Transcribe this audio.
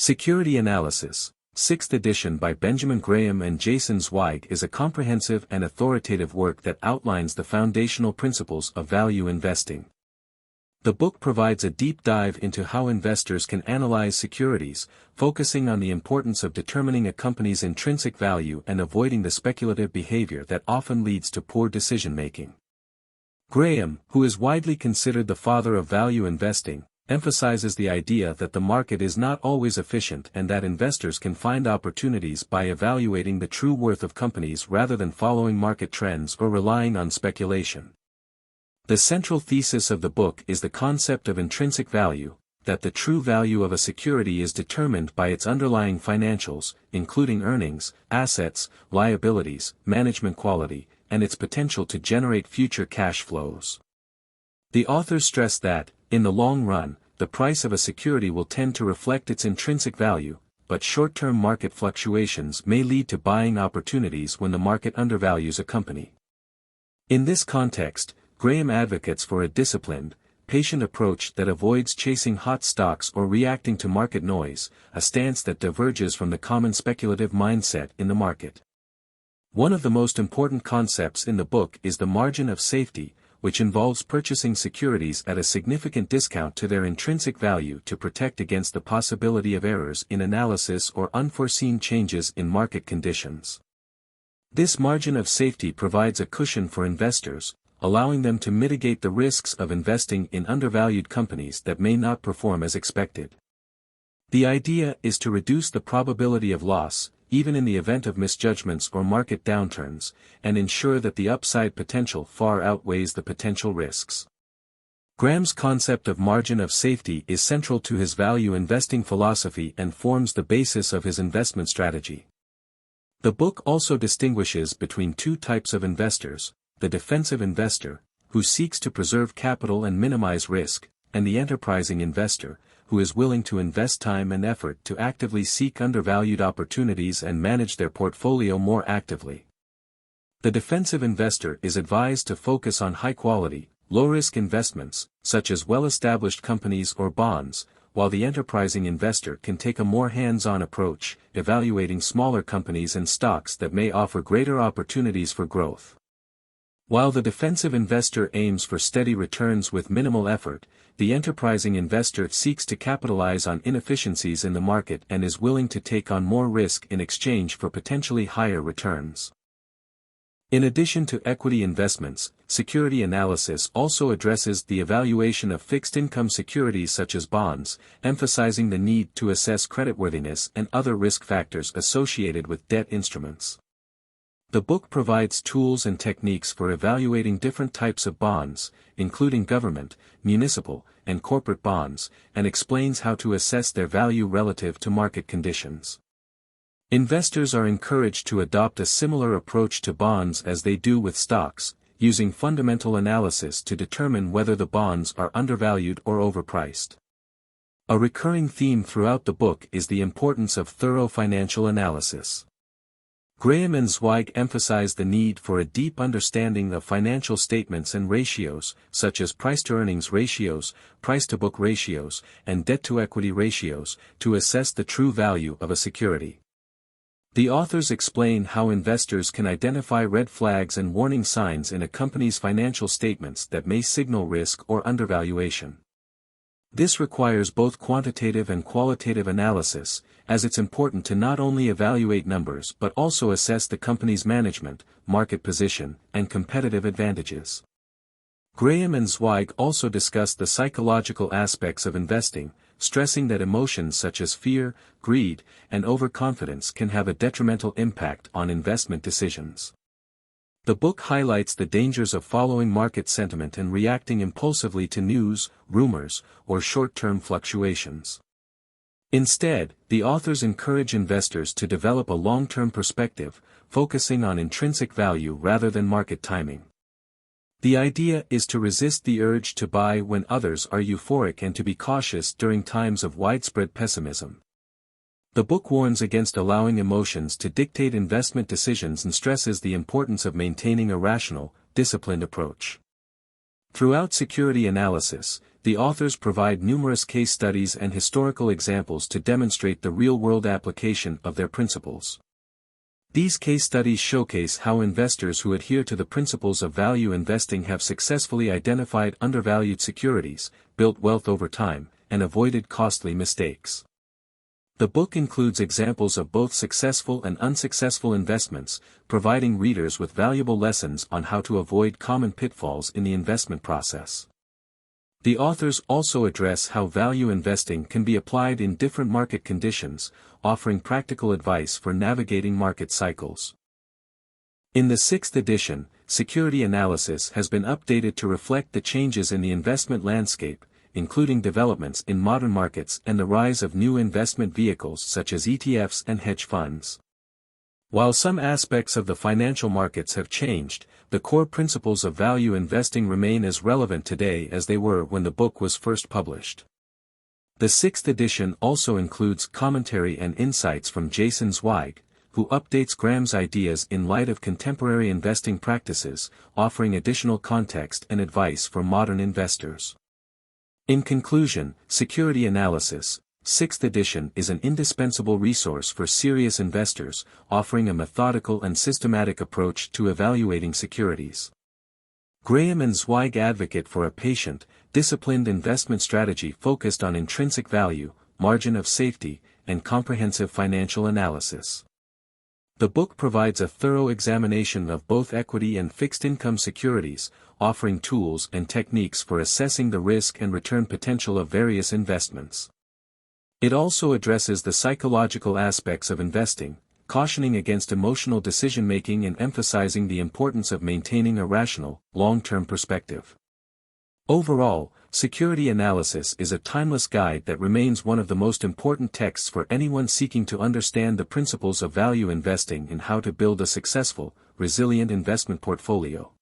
Security Analysis, 6th edition by Benjamin Graham and Jason Zweig is a comprehensive and authoritative work that outlines the foundational principles of value investing. The book provides a deep dive into how investors can analyze securities, focusing on the importance of determining a company's intrinsic value and avoiding the speculative behavior that often leads to poor decision-making. Graham, who is widely considered the father of value investing, emphasizes the idea that the market is not always efficient and that investors can find opportunities by evaluating the true worth of companies rather than following market trends or relying on speculation. The central thesis of the book is the concept of intrinsic value, that the true value of a security is determined by its underlying financials, including earnings, assets, liabilities, management quality, and its potential to generate future cash flows. The authors stress that, in the long run, the price of a security will tend to reflect its intrinsic value, but short-term market fluctuations may lead to buying opportunities when the market undervalues a company. In this context, Graham advocates for a disciplined, patient approach that avoids chasing hot stocks or reacting to market noise, a stance that diverges from the common speculative mindset in the market. One of the most important concepts in the book is the margin of safety, which involves purchasing securities at a significant discount to their intrinsic value to protect against the possibility of errors in analysis or unforeseen changes in market conditions. This margin of safety provides a cushion for investors, allowing them to mitigate the risks of investing in undervalued companies that may not perform as expected. The idea is to reduce the probability of loss, even in the event of misjudgments or market downturns, and ensure that the upside potential far outweighs the potential risks. Graham's concept of margin of safety is central to his value investing philosophy and forms the basis of his investment strategy. The book also distinguishes between two types of investors: the defensive investor, who seeks to preserve capital and minimize risk, and the enterprising investor, who is willing to invest time and effort to actively seek undervalued opportunities and manage their portfolio more actively. The defensive investor is advised to focus on high-quality, low-risk investments, such as well-established companies or bonds, while the enterprising investor can take a more hands-on approach, evaluating smaller companies and stocks that may offer greater opportunities for growth. While the defensive investor aims for steady returns with minimal effort, the enterprising investor seeks to capitalize on inefficiencies in the market and is willing to take on more risk in exchange for potentially higher returns. In addition to equity investments, security analysis also addresses the evaluation of fixed-income securities such as bonds, emphasizing the need to assess creditworthiness and other risk factors associated with debt instruments. The book provides tools and techniques for evaluating different types of bonds, including government, municipal, and corporate bonds, and explains how to assess their value relative to market conditions. Investors are encouraged to adopt a similar approach to bonds as they do with stocks, using fundamental analysis to determine whether the bonds are undervalued or overpriced. A recurring theme throughout the book is the importance of thorough financial analysis. Graham and Zweig emphasize the need for a deep understanding of financial statements and ratios, such as price-to-earnings ratios, price-to-book ratios, and debt-to-equity ratios, to assess the true value of a security. The authors explain how investors can identify red flags and warning signs in a company's financial statements that may signal risk or undervaluation. This requires both quantitative and qualitative analysis, as it's important to not only evaluate numbers but also assess the company's management, market position, and competitive advantages. Graham and Zweig also discuss the psychological aspects of investing, stressing that emotions such as fear, greed, and overconfidence can have a detrimental impact on investment decisions. The book highlights the dangers of following market sentiment and reacting impulsively to news, rumors, or short-term fluctuations. Instead, the authors encourage investors to develop a long-term perspective, focusing on intrinsic value rather than market timing. The idea is to resist the urge to buy when others are euphoric and to be cautious during times of widespread pessimism. The book warns against allowing emotions to dictate investment decisions and stresses the importance of maintaining a rational, disciplined approach. Throughout security analysis, the authors provide numerous case studies and historical examples to demonstrate the real-world application of their principles. These case studies showcase how investors who adhere to the principles of value investing have successfully identified undervalued securities, built wealth over time, and avoided costly mistakes. The book includes examples of both successful and unsuccessful investments, providing readers with valuable lessons on how to avoid common pitfalls in the investment process. The authors also address how value investing can be applied in different market conditions, offering practical advice for navigating market cycles. In the 6th edition, security analysis has been updated to reflect the changes in the investment landscape, including developments in modern markets and the rise of new investment vehicles such as ETFs and hedge funds. While some aspects of the financial markets have changed, the core principles of value investing remain as relevant today as they were when the book was first published. The 6th edition also includes commentary and insights from Jason Zweig, who updates Graham's ideas in light of contemporary investing practices, offering additional context and advice for modern investors. In conclusion, Security Analysis, 6th edition is an indispensable resource for serious investors, offering a methodical and systematic approach to evaluating securities. Graham and Zweig advocate for a patient, disciplined investment strategy focused on intrinsic value, margin of safety, and comprehensive financial analysis. The book provides a thorough examination of both equity and fixed-income securities, offering tools and techniques for assessing the risk and return potential of various investments. It also addresses the psychological aspects of investing, cautioning against emotional decision-making and emphasizing the importance of maintaining a rational, long-term perspective. Overall, Security Analysis is a timeless guide that remains one of the most important texts for anyone seeking to understand the principles of value investing and how to build a successful, resilient investment portfolio.